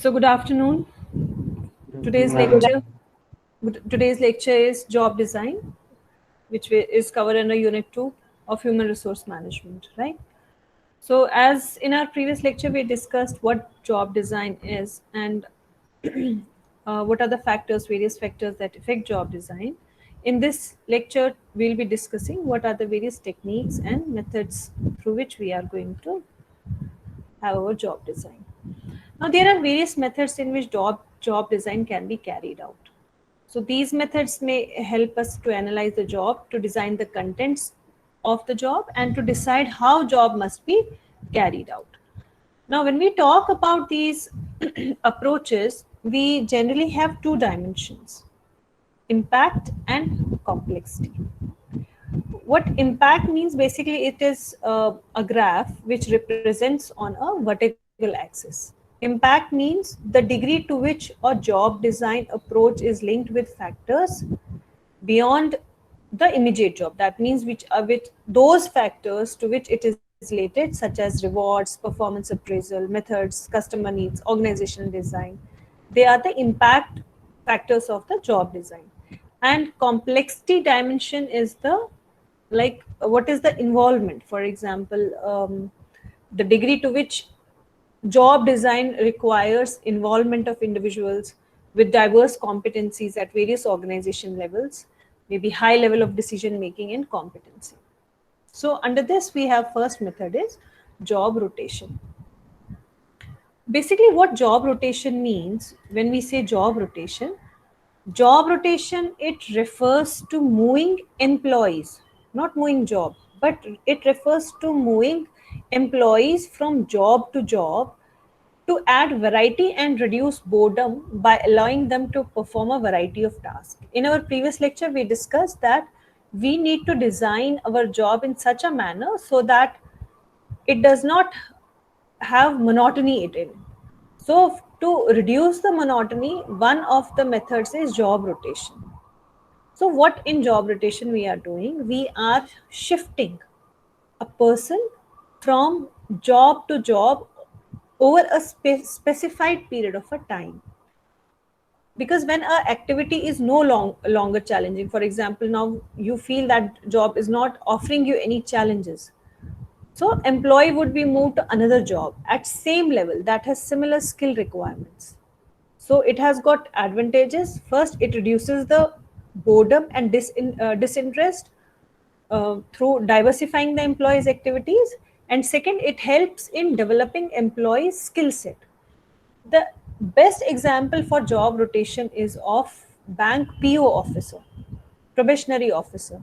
So good afternoon. Today's lecture today's lecture is job design, which is covered under Unit 2 of Human Resource Management, right? So as in our previous lecture, we discussed what job design is and what are the various factors that affect job design. In this lecture, we'll be discussing what are the various techniques and methods through which we are going to have our job design. Now, there are various methods in which job design can be carried out. So, these methods may help us to analyze the job, to design the contents of the job, and to decide how job must be carried out. Now, when we talk about these approaches, we generally have two dimensions: impact and complexity. What impact means, basically it is a graph which represents on a vertical axis. Impact means the degree to which a job design approach is linked with factors beyond the immediate job. That means which are with those factors to which it is related, such as rewards, performance appraisal, methods, customer needs, organizational design. They are the impact factors of the job design. And complexity dimension is the, like, what is the involvement. For example, the degree to which job design requires involvement of individuals with diverse competencies at various organization levels, maybe high level of decision making and competency. So under this, we have first method is job rotation. Basically, what job rotation means, when we say job rotation, it refers to moving employees, not moving job, but it refers to moving employees from job to job to add variety and reduce boredom by allowing them to perform a variety of tasks. In our previous lecture, we discussed that we need to design our job in such a manner so that it does not have monotony in it. So to reduce the monotony, one of the methods is job rotation. So what in job rotation we are doing? We are shifting a person from job to job over a specified period of a time. Because when a activity is no longer challenging, for example, now you feel that job is not offering you any challenges, so employee would be moved to another job at same level that has similar skill requirements. So it has got advantages. First, it reduces the boredom and disinterest through diversifying the employee's activities. And second, it helps in developing employees' skill set. The best example for job rotation is of bank PO officer, probationary officer.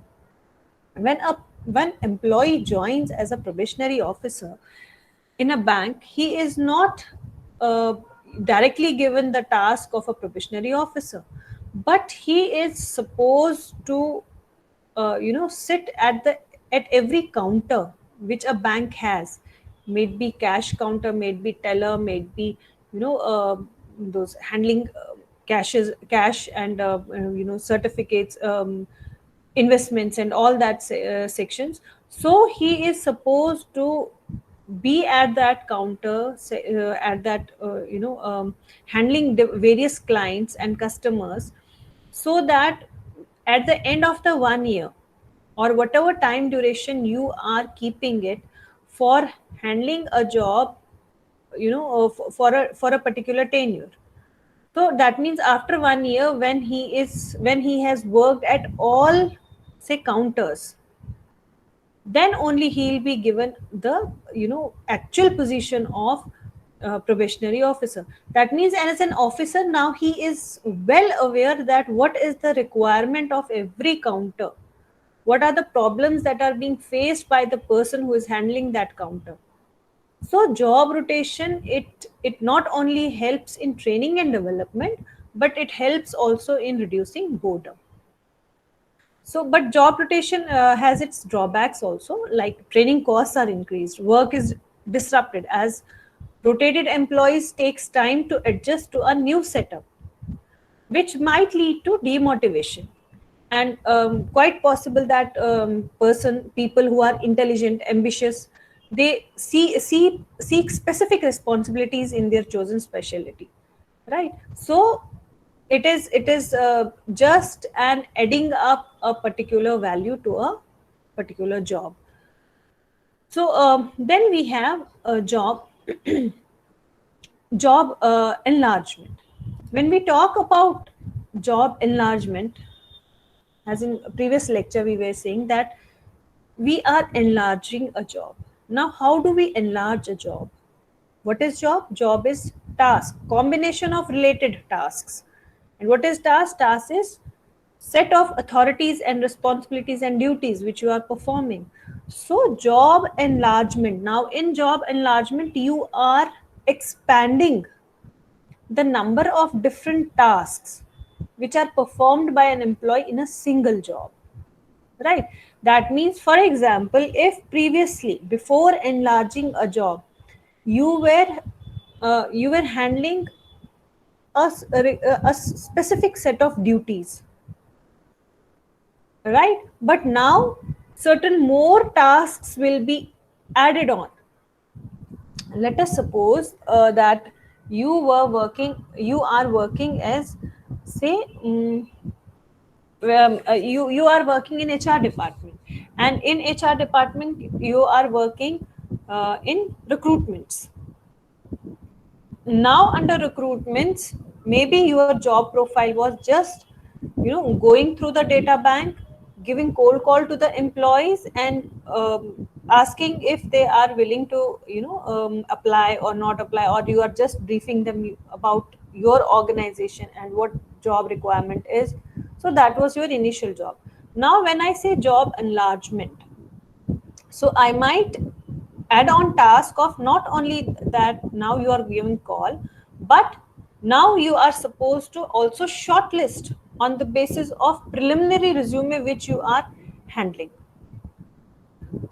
When employee joins as a probationary officer in a bank, he is not uh, directly given the task of a probationary officer, but he is supposed to sit at every counter which a bank has, may it be cash counter, may it be teller, may it be those handling cash and certificates, investments and all that sections. So he is supposed to be at that counter, at that handling the various clients and customers, so that at the end of the 1 year or whatever time duration you are keeping it for handling a job, for a particular tenure. So that means after 1 year, when he has worked at all, say, counters, then only he'll be given the actual position of probationary officer. That means, and as an officer now, he is well aware that what is the requirement of every counter, what are the problems that are being faced by the person who is handling that counter. So job rotation, it not only helps in training and development, but it helps also in reducing boredom. So, but job rotation has its drawbacks also, like training costs are increased, work is disrupted as rotated employees takes time to adjust to a new setup, which might lead to demotivation. And quite possible that people who are intelligent, ambitious, they seek specific responsibilities in their chosen specialty. right? So it is just an adding up a particular value to a particular job. So then we have a job enlargement. When we talk about job enlargement, as in previous lecture we were saying that we are enlarging a job. Now how do we enlarge a job? What is job? Job is task, combination of related tasks. And what is task? Task is set of authorities and responsibilities and duties which you are performing. So job enlargement. Now in job enlargement, you are expanding the number of different tasks which are performed by an employee in a single job, right? That means, for example, if previously before enlarging a job you were handling a specific set of duties, right? But now certain more tasks will be added on. Let us suppose that you are working as, say, you are working in HR department, and in HR department you are working in recruitments. Now under recruitments, maybe your job profile was just going through the data bank, giving cold call to the employees, and asking if they are willing to apply or not apply, or you are just briefing them about your organization and what job requirement is. So that was your initial job. Now when I say job enlargement, so I might add on task of not only that now you are giving call, but now you are supposed to also shortlist on the basis of preliminary resume which you are handling.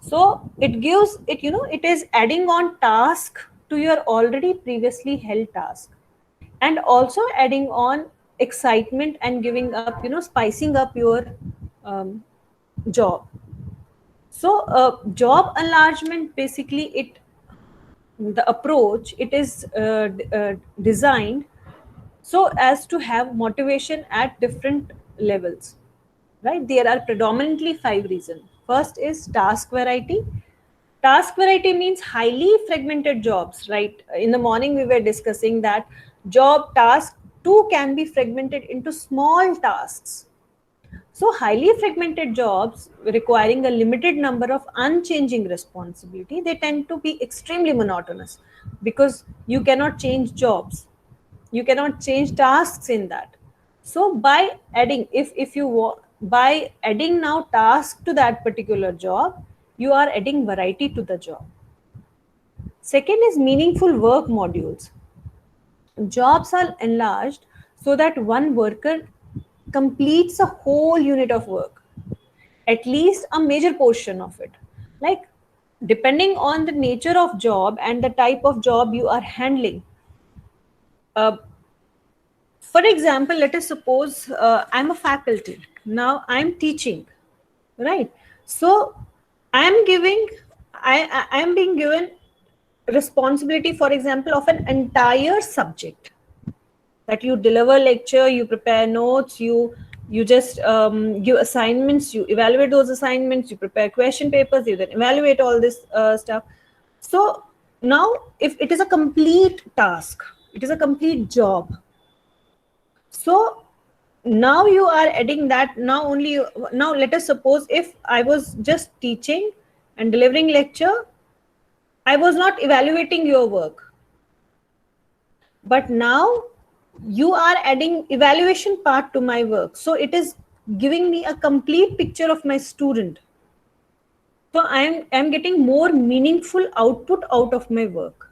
So it gives it, it is adding on task to your already previously held task, and also adding on excitement and giving up, spicing up your um, job. So job enlargement, basically, it the approach, it is designed so as to have motivation at different levels, right? There are predominantly 5 reasons. First is task variety. Task variety means highly fragmented jobs, right? In the morning we were discussing that job task too can be fragmented into small tasks. So, highly fragmented jobs requiring a limited number of unchanging responsibility, they tend to be extremely monotonous because you cannot change jobs, you cannot change tasks in that. So, by adding, if you by adding now task to that particular job, you are adding variety to the job. Second is meaningful work modules. Jobs are enlarged so that one worker completes a whole unit of work, at least a major portion of it. Like, depending on the nature of job and the type of job you are handling. Uh, for example, let us suppose I'm a faculty. Now I'm teaching, right? So I'm giving, I am being given responsibility, for example, of an entire subject, that you deliver lecture, you prepare notes, you just give assignments, you evaluate those assignments, you prepare question papers, you then evaluate all this stuff. So now if it is a complete task, it is a complete job. So now you are adding that. Now only now let us suppose if I was just teaching and delivering lecture, I was not evaluating your work, but now you are adding evaluation part to my work, so it is giving me a complete picture of my student. So I'm getting more meaningful output out of my work.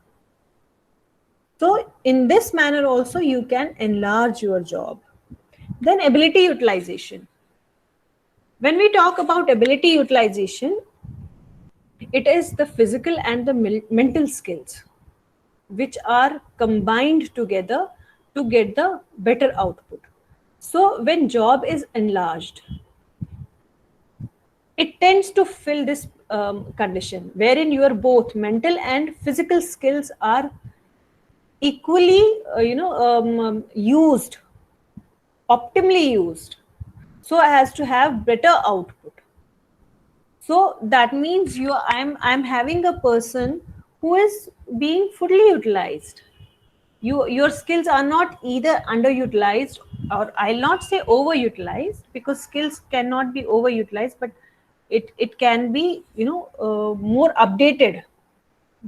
So in this manner also you can enlarge your job. Then ability utilization. When we talk about ability utilization, it is the physical and the mental skills which are combined together to get the better output. So when job is enlarged, it tends to fill this condition wherein your both mental and physical skills are equally used, optimally used, so as to have better output. So that means I'm having a person who is being fully utilized. Your skills are not either underutilized, or I'll not say overutilized, because skills cannot be overutilized, but it can be more updated.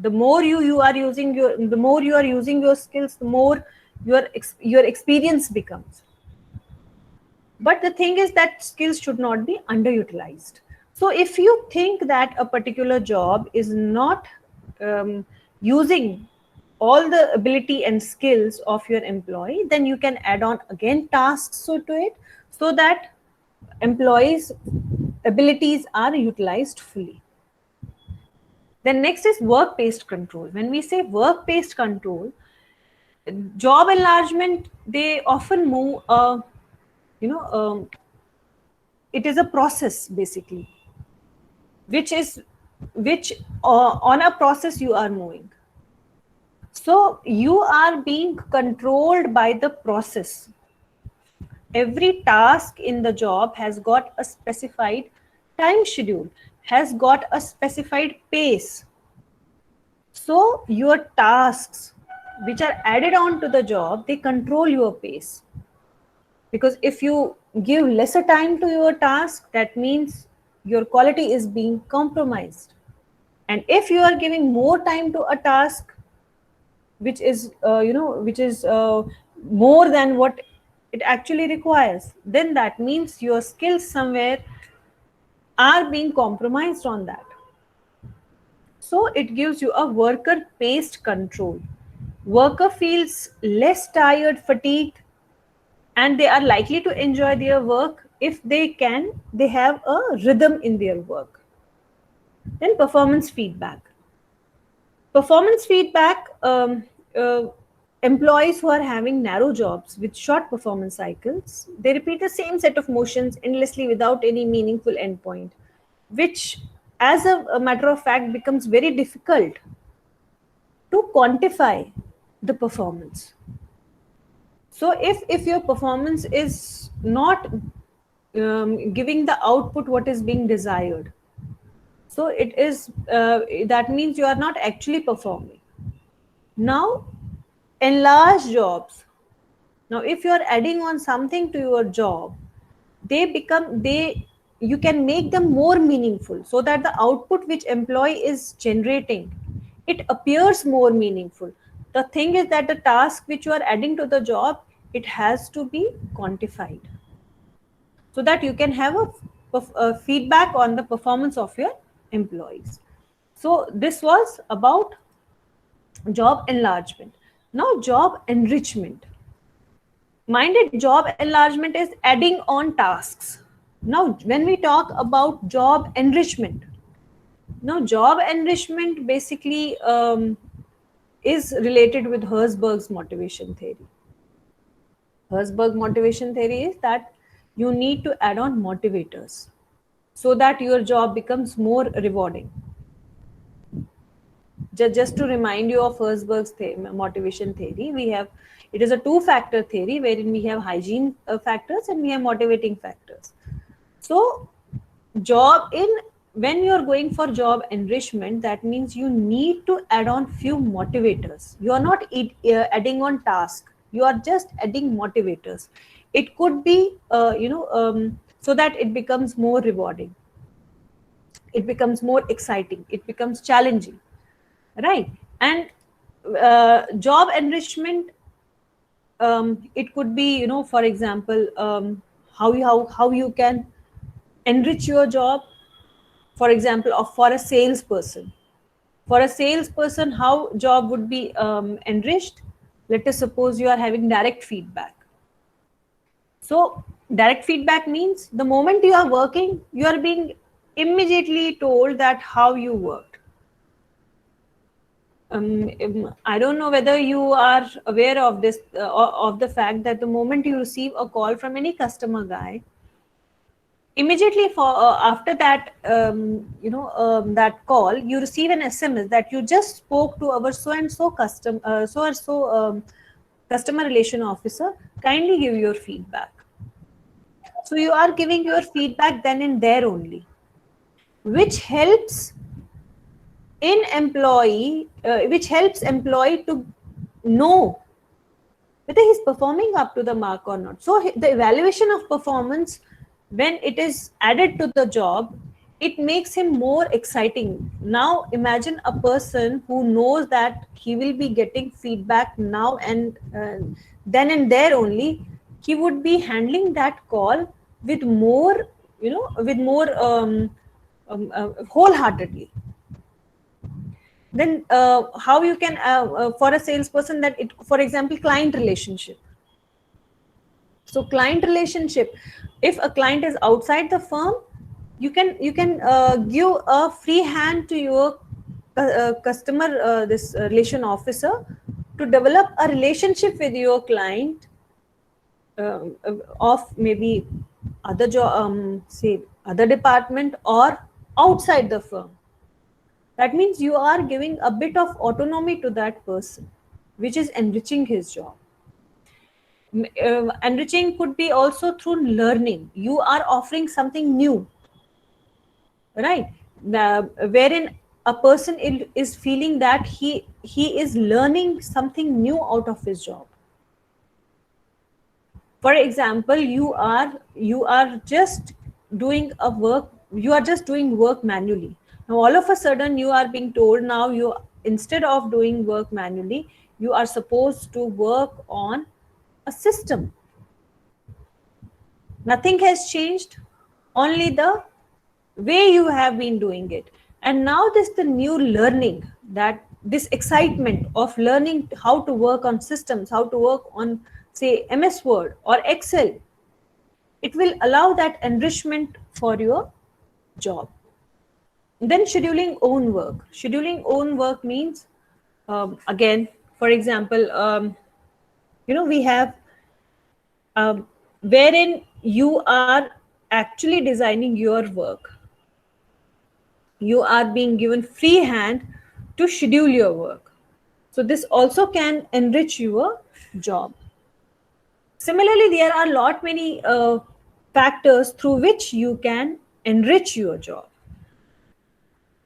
The more you are using the more you are using your skills, the more your experience becomes. But the thing is that skills should not be underutilized. So if you think that a particular job is not using all the ability and skills of your employee, then you can add on again tasks to it, so that employees abilities are utilized fully. Then next is work based control. When we say work based control, job enlargement, they often move you know it is a process basically, which on a process you are moving. So you are being controlled by the process. Every task in the job has got a specified time schedule, has got a specified pace. So your tasks which are added on to the job, they control your pace. Because if you give lesser time to your task, that means your quality is being compromised. And if you are giving more time to a task which is more than what it actually requires, then that means your skills somewhere are being compromised on that. So it gives you a worker paced control. Worker feels less tired, fatigued, and they are likely to enjoy their work if they have a rhythm in their work. Then performance feedback. Performance feedback, uh, employees who are having narrow jobs with short performance cycles, they repeat the same set of motions endlessly without any meaningful endpoint, which, as a matter of fact, becomes very difficult to quantify the performance. So if your performance is not giving the output what is being desired, so it is that means you are not actually performing. Now, enlarge jobs. Now if you are adding on something to your job, they you can make them more meaningful, so that the output which employee is generating, it appears more meaningful. The thing is that the task which you are adding to the job, it has to be quantified, so that you can have a feedback on the performance of your employees. So this was about job enlargement. Now job enrichment. Minded job enlargement is adding on tasks. Now when we talk about job enrichment, now job enrichment basically is related with Herzberg's motivation theory. Herzberg motivation theory is that you need to add on motivators so that your job becomes more rewarding. Just to remind you of Herzberg's motivation theory, we have, it is a two-factor theory wherein we have hygiene factors and we have motivating factors. So job in when you're going for job enrichment, that means you need to add on few motivators. You are not adding on task, you are just adding motivators. It could be so that it becomes more rewarding, it becomes more exciting, it becomes challenging, right? And job enrichment, it could be, for example, how you can enrich your job. For example, for a salesperson, how job would be enriched. Let us suppose you are having direct feedback. So direct feedback means the moment you are working, you are being immediately told that how you worked. I don't know whether you are aware of this, of the fact that the moment you receive a call from any customer guy, Immediately for after that, that call, you receive an SMS that you just spoke to our so and so customer relation officer. Kindly give your feedback. So you are giving your feedback then and there only, which helps which helps employee to know whether he's performing up to the mark or not. So the evaluation of performance, when it is added to the job, it makes him more exciting. Now imagine a person who knows that he will be getting feedback now and then and there only, he would be handling that call with more, wholeheartedly. Then how you can for a salesperson, that it, for example, client relationship. So client relationship, if a client is outside the firm, you can give a free hand to your customer this relation officer to develop a relationship with your client, of maybe other job, say other department or outside the firm. That means you are giving a bit of autonomy to that person, which is enriching his job. Enriching could be also through learning. You are offering something new, right? Wherein a person is feeling that he is learning something new out of his job. For example, you are just doing a work, you are just doing work manually. Now all of a sudden you are being told, now you, instead of doing work manually, you are supposed to work on a system. Nothing has changed, only the way you have been doing it. And now this the new learning, that this excitement of learning how to work on systems, how to work on, say, MS Word or Excel, it will allow that enrichment for your job. Then scheduling own work means, again, for example, we have, wherein you are actually designing your work. You are being given free hand to schedule your work. So this also can enrich your job. Similarly, there are lot many factors through which you can enrich your job.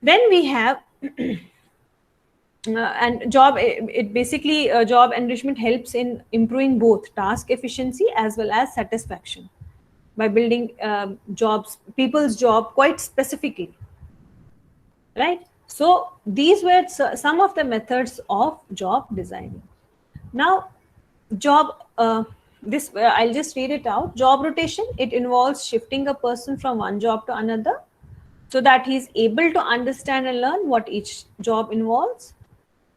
Then we have and job, it basically, job enrichment helps in improving both task efficiency as well as satisfaction by building jobs, people's job quite specifically, right? So these were some of the methods of job designing. Now, job this I'll just read it out. Job rotation, it involves shifting a person from one job to another so that he's able to understand and learn what each job involves.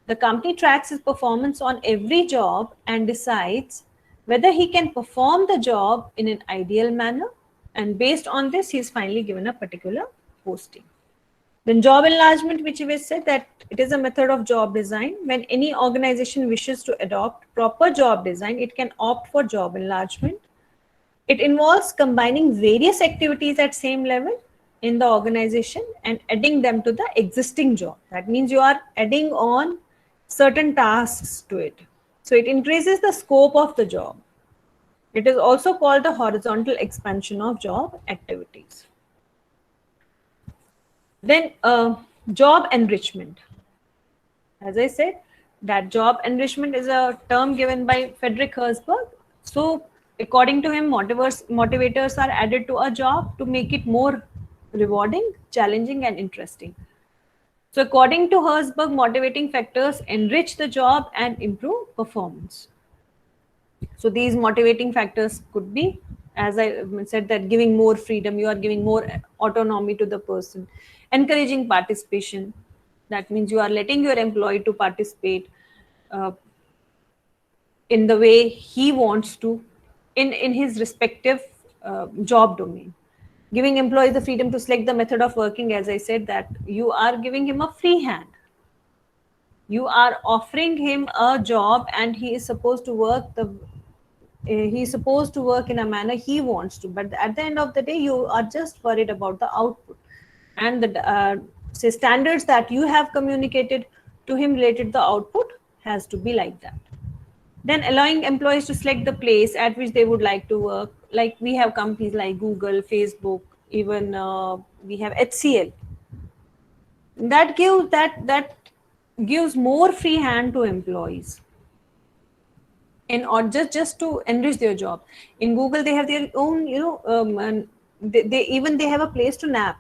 The company tracks his performance on every job and decides whether he can perform the job in an ideal manner, and based on this he is finally given a particular posting. Then job enlargement, which we said that it is a method of job design. When any organization wishes to adopt proper job design, it can opt for job enlargement. It involves combining various activities at same level in the organization and adding them to the existing job. That means you are adding on certain tasks to it. So it increases the scope of the job. It is also called the horizontal expansion of job activities. Then job enrichment. As I said, that job enrichment is a term given by Frederick Herzberg. So according to him, motivators are added to a job to make it more rewarding, challenging, and interesting. So according to Herzberg, motivating factors enrich the job and improve performance. So these motivating factors could be, as I said, that giving more freedom, you are giving more autonomy to the person. Encouraging participation, that means you are letting your employee to participate uh, in the way he wants to in his respective job domain. Giving employees the freedom to select the method of working, as I said, that you are giving him a free hand. You are offering him a job and he is supposed to work He's supposed to work in a manner he wants to, but at the end of the day you are just worried about the output, and the say standards that you have communicated to him related to the output has to be like that. Then allowing employees to select the place at which they would like to work, like we have companies like Google, Facebook, even we have HCL, that gives more free hand to employees in or just to enrich their job. In Google they have their own, and they even they have a place to nap,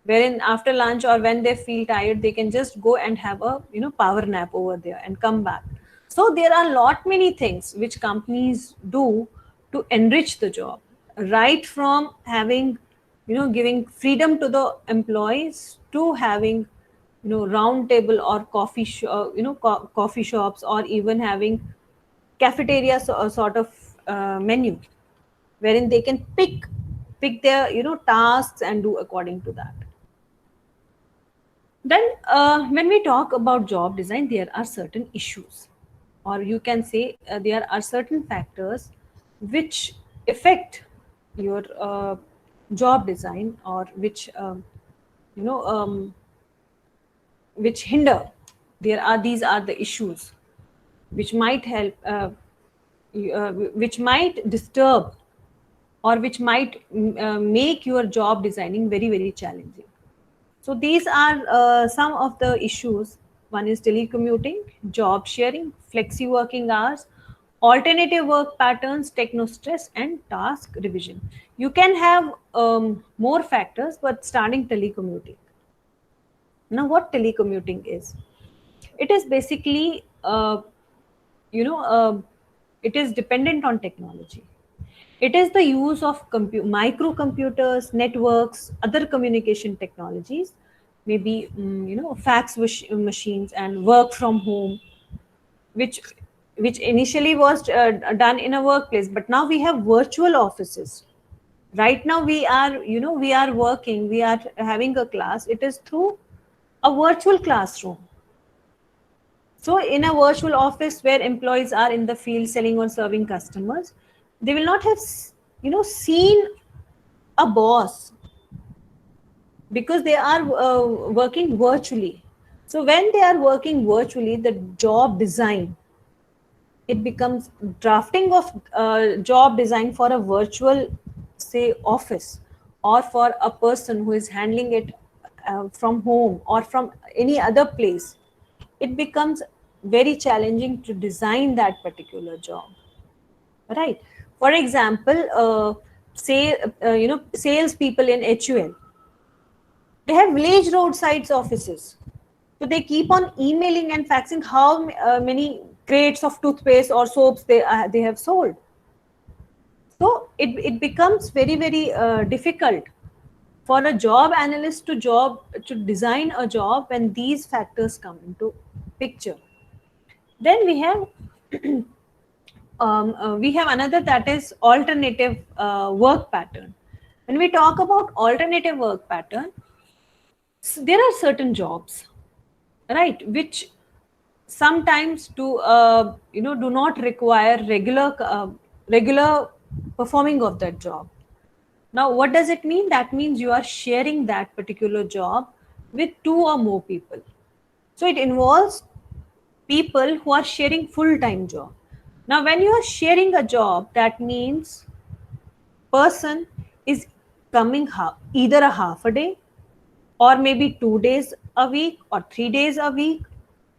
wherein after lunch or when they feel tired they can just go and have a power nap over there and come back. So there are lot many things which companies do to enrich the job, right from having giving freedom to the employees to having round table or coffee shops, or even having cafeteria sort of menu, wherein they can pick their tasks and do according to that. Then, when we talk about job design, there are certain issues, or you can say there are certain factors which affect your job design, or which you know which hinder. There are these are the issues which might help, which might disturb, or which might make your job designing very very challenging. So these are some of the issues. One is telecommuting, job sharing, flexi working hours, alternative work patterns, techno stress, and task revision. You can have more factors, but starting telecommuting. Now, what telecommuting is? It is basically, you know, uh, it is dependent on technology. It is the use of microcomputers, networks, other communication technologies, maybe fax machines and work from home, which which initially was done in a workplace, but now we have virtual offices. Right now we are working, we are having a class. It is through a virtual classroom. So, in a virtual office where employees are in the field selling or serving customers, they will not have, seen a boss, because they are working virtually. So, when they are working virtually, the job design, it becomes drafting of job design for a virtual, say, office, or for a person who is handling it from home or from any other place. It becomes very challenging to design that particular job, right? For example, say salespeople in HUL, they have village roadsides offices, so they keep on emailing and faxing how many crates of toothpaste or soaps they have sold. So it becomes very very difficult for a job analyst to design a job when these factors come into picture. Then we have another, that is alternative work pattern. When we talk about alternative work pattern, there are certain jobs, right, which sometimes do not require regular performing of that job. Now, what does it mean? That means you are sharing that particular job with two or more people. So it involves people who are sharing full-time job. Now, when you are sharing a job, that means person is coming either a half a day, or maybe 2 days a week or 3 days a week.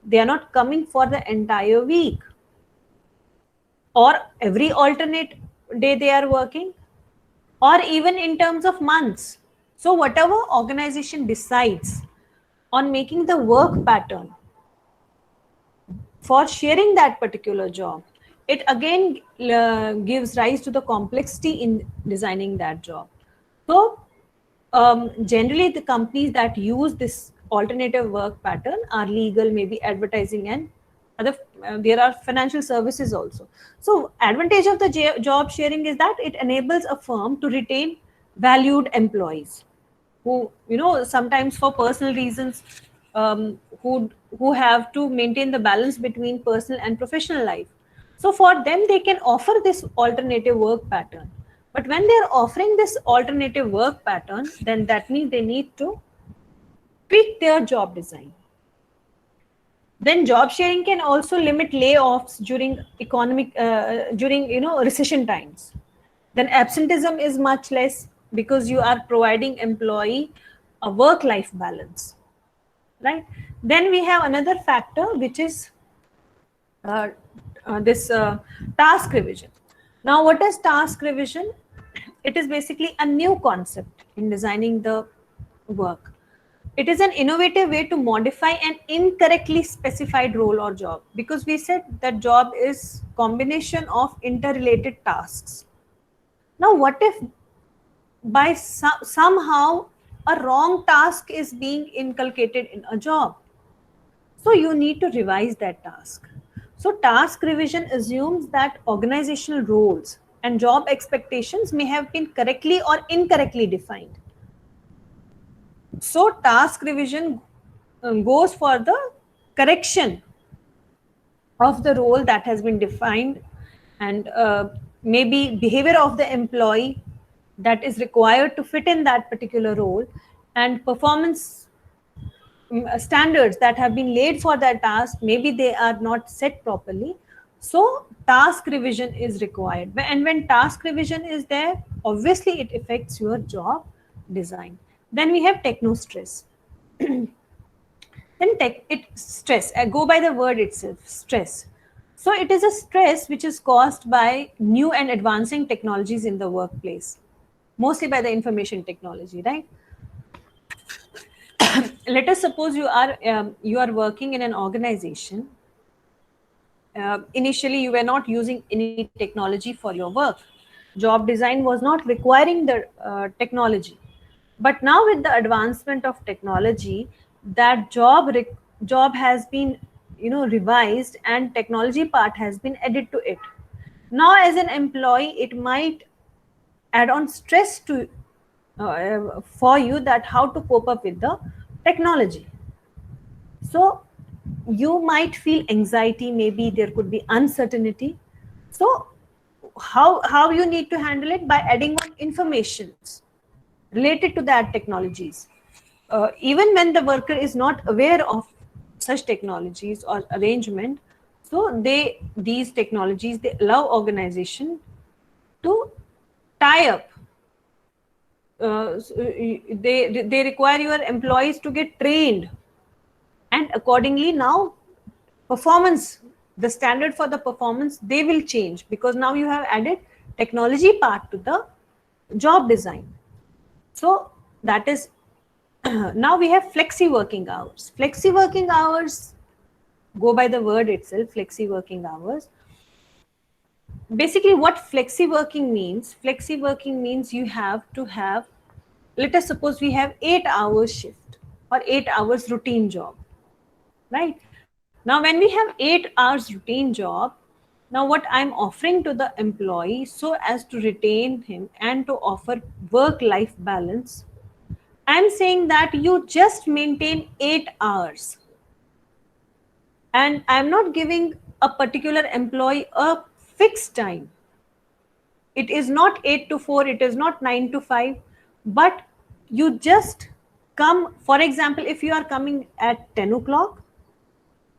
They are not coming for the entire week, or every alternate day they are working, or even in terms of months. So whatever organization decides on making the work pattern for sharing that particular job, it again gives rise to the complexity in designing that job. So generally the companies that use this alternative work pattern are legal, maybe advertising, and other there are financial services also. So advantage of the job sharing is that it enables a firm to retain valued employees who sometimes for personal reasons, who have to maintain the balance between personal and professional life. So for them, they can offer this alternative work pattern. But when they're offering this alternative work pattern, then that means they need to tweak their job design. Then job sharing can also limit layoffs during recession times. Then absenteeism is much less because you are providing employee a work-life balance, right? Then we have another factor, which is this task revision. Now, what is task revision? It is basically a new concept in designing the work. It is an innovative way to modify an incorrectly specified role or job, because we said that job is combination of interrelated tasks. Now, what if by somehow a wrong task is being inculcated in a job? So you need to revise that task. So task revision assumes that organizational roles and job expectations may have been correctly or incorrectly defined. So task revision goes for the correction of the role that has been defined, and maybe behavior of the employee that is required to fit in that particular role, and performance standards that have been laid for that task, maybe they are not set properly. So task revision is required, and when task revision is there, obviously it affects your job design. Then we have techno stress. Then stress, I go by the word itself, stress. So it is a stress which is caused by new and advancing technologies in the workplace, mostly by the information technology, right? Let us suppose you are working in an organization. Initially, you were not using any technology for your work. Job design was not requiring the technology. But now, with the advancement of technology, that job has been, revised, and technology part has been added to it. Now, as an employee, it might add on stress to for you, that how to cope up with the technology. So you might feel anxiety, maybe there could be uncertainty. So how you need to handle it? By adding on informations related to that technologies. Even when the worker is not aware of such technologies or arrangement, so these technologies, they allow organization to tie up. They require your employees to get trained, and accordingly now performance, the standard for the performance, they will change, because now you have added technology part to the job design. So that is now we have flexi working hours. Flexi working hours, go by the word itself, flexi working hours. Basically what flexi working means you have to have, let us suppose we have 8 hours shift or 8 hours routine job, right? Now when we have 8 hours routine job, now what I'm offering to the employee so as to retain him and to offer work life balance, I'm saying that you just maintain 8 hours, and I'm not giving a particular employee a fixed time. It is not 8 to 4, it is not 9 to 5, but you just come. For example, if you are coming at 10 o'clock,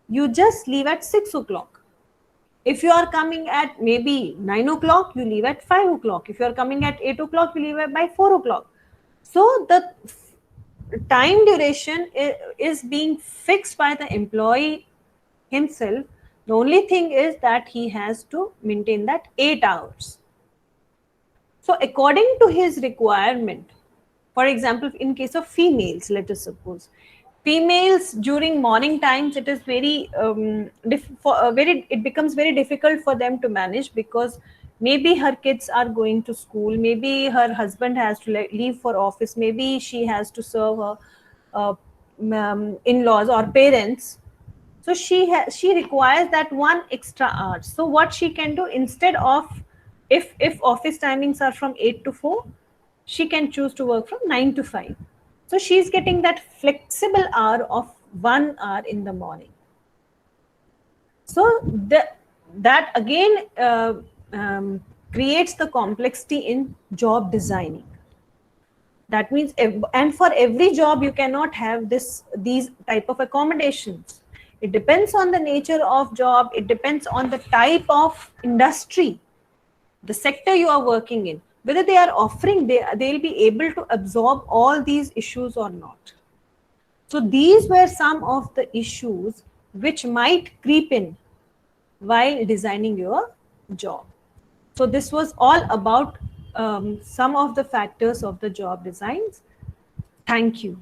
you just leave at 6 o'clock. If you are coming at maybe 9 o'clock, you leave at 5 o'clock. If you are coming at 8 o'clock, you leave by 4 o'clock. So the time duration is being fixed by the employee himself. The only thing is that he has to maintain that 8 hours. So according to his requirement, for example, in case of females, let us suppose, females during morning times, it is very it becomes very difficult for them to manage, because maybe her kids are going to school, maybe her husband has to leave for office, maybe she has to serve her in-laws or parents. So she requires that one extra hour. So what she can do, instead of, if office timings are from 8 to 4, she can choose to work from 9 to 5. So she's getting that flexible hour of 1 hour in the morning. So that again creates the complexity in job designing. That means, and for every job you cannot have these type of accommodations. It depends on the nature of job, it depends on the type of industry, the sector you are working in, whether they are offering, they'll be able to absorb all these issues or not. So these were some of the issues which might creep in while designing your job. So this was all about some of the factors of the job designs. Thank you.